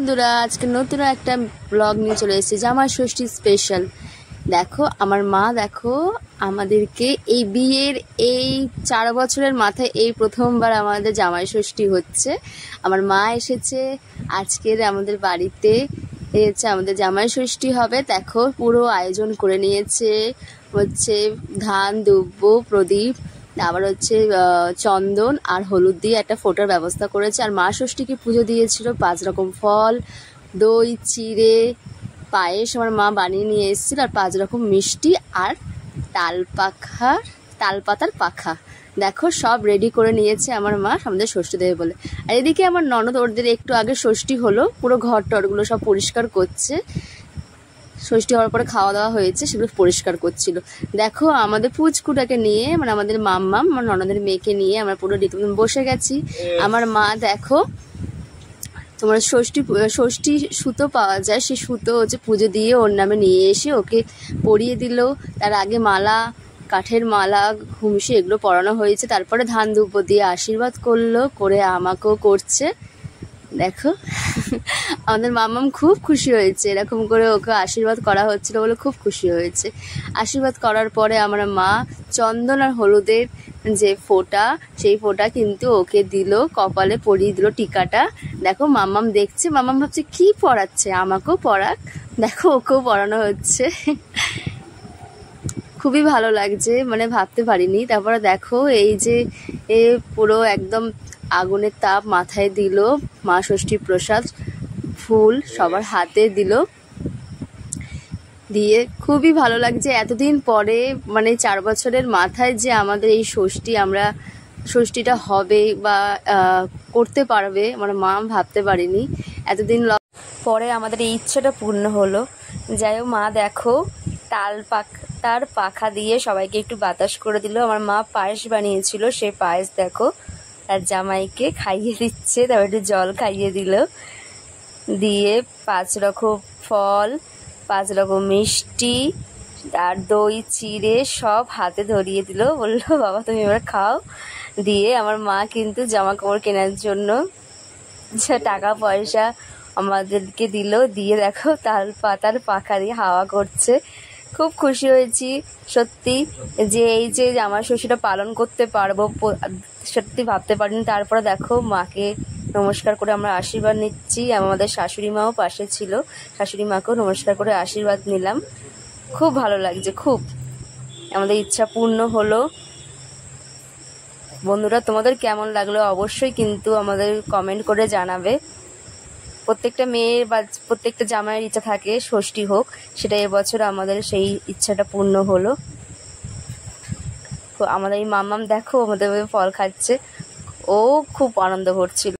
বন্ধুরা, আজকে নতুন একটা ব্লগ নিয়ে চলে এসেছি জামাই ষষ্ঠী স্পেশাল। দেখো আমার মা, দেখো আমাদেরকে এই বিয়ের এই 4 বছরের মাথায় এই প্রথমবার আমাদের জামাই ষষ্ঠী হচ্ছে। আমার মা এসেছে আজকের আমাদের বাড়িতে, হচ্ছে আমাদের জামাই ষষ্ঠী হবে। দেখো পুরো আয়োজন করে নিয়েছে, হচ্ছে ধান, দুব্ব, প্রদীপ, আবার হচ্ছে চন্দন আর হলুদ দিয়ে একটা ফোঁটার ব্যবস্থা করেছে। আর মা ষষ্ঠীকে পুজো দিয়েছিল 5 রকম ফল, দই, চিড়ে, পায়েস আমার মা বানিয়ে নিয়ে এসেছিল, আর 5 রকম মিষ্টি আর তালপাতার পাখা। দেখো সব রেডি করে নিয়েছে আমার মা আমাদের ষষ্ঠী দেবে বলে। আর এদিকে আমার ননদ, ওদের একটু আগে ষষ্ঠী হলো, পুরো ঘর টরগুলো সব পরিষ্কার করছে। ষষ্ঠী হওয়ার পরে খাওয়া দাওয়া হয়েছে, সেগুলো পরিষ্কার করছিল। দেখো আমাদের পুচকুটাকে নিয়ে, মানে আমাদের মাম্মাম, আমার ননদের মেয়েকে নিয়ে আমরা পুরো রীতিমতন বসে গেছি। আমার মা দেখো, তোমার ষষ্ঠী সুতো পাওয়া যায়, সেই সুতো হচ্ছে পুজো দিয়ে ওর নামে নিয়ে এসে ওকে পরিয়ে দিল। তার আগে মালা, কাঠের মালা, ঘুমসি এগুলো পরানো হয়েছে। তারপরে ধান দুব্ব দিয়ে আশীর্বাদ করলো, করে আমাকেও করছে। দেখো আমাদের মামাম খুব খুশি হয়েছে, এরকম করে ওকে আশীর্বাদ করা হচ্ছিল বলে খুব খুশি হয়েছে। আশীর্বাদ করার পরে আমার মা চন্দন আর হলুদের যে ফোঁটা, সেই ফোঁটা কিন্তু ওকে দিল, কপালে পরিয়ে দিল টিকাটা। দেখো মামাম দেখছে, মামাম ভাবছে কি পড়াচ্ছে, আমাকেও পড়াক। দেখো ওকেও পড়ানো হচ্ছে, খুবই ভালো লাগছে, মানে ভাবতে পারিনি। তারপরে দেখো এই যে পুরো একদম আগুনের তাপ মাথায় দিল, মা ষষ্ঠী প্রসাদ ফুল সবার হাতে দিল, দিয়ে খুবই ভালো লাগছে। এতদিন পরে, মানে 4 বছরের মাথায় যে আমাদের এই ষষ্ঠীটা হবে বা করতে পারবে, মানে মা ভাবতে পারিনি। এতদিন পরে আমাদের এই ইচ্ছাটা পূর্ণ হলো। যাই হোক, মা দেখো তার পাখা দিয়ে সবাইকে একটু বাতাস করে দিল। আমার মা পায়েস বানিয়েছিল, সেই পায়েস দেখো তার জামাইকে খাইয়ে দিচ্ছে, তারপর একটু জল খাইয়ে দিল, দিয়ে 5 রকম ফল, 5 রকম মিষ্টি আর দই, চিড়ে সব হাতে ধরিয়ে দিল, বললো বাবা তুমি এবার খাও। দিয়ে আমার মা কিন্তু জামা কাপড় কেনার জন্য টাকা পয়সা আমাদেরকে দিল, দিয়ে দেখো তালপাতার পাখা দিয়ে হাওয়া করছে। খুব খুশি হয়েছি সত্যি, যে এই যে জামাই ষষ্ঠীটা পালন করতে পারবো, সত্যি ভাবতে পারিনি। তারপরে দেখো মাকে নমস্কার করে আমরা আশীর্বাদ নিচ্ছি। আমাদের শাশুড়ি মাও পাশে ছিল, শাশুড়ি মাকেও নমস্কার করে আশীর্বাদ নিলাম। খুব ভালো লাগছে, খুব আমাদের ইচ্ছা পূর্ণ হলো। বন্ধুরা, তোমাদের কেমন লাগলো অবশ্যই কিন্তু আমাদের কমেন্ট করে জানাবে। প্রত্যেকটা মেয়ের বা প্রত্যেকটা জামাইয়ের ইচ্ছা থাকে ষষ্ঠী হোক, সেটা এবছর আমাদের সেই ইচ্ছাটা পূর্ণ হলো। তো আমাদের এই মাম্মাম দেখো আমাদের ফল খাচ্ছে, ও খুব আনন্দ করছিল।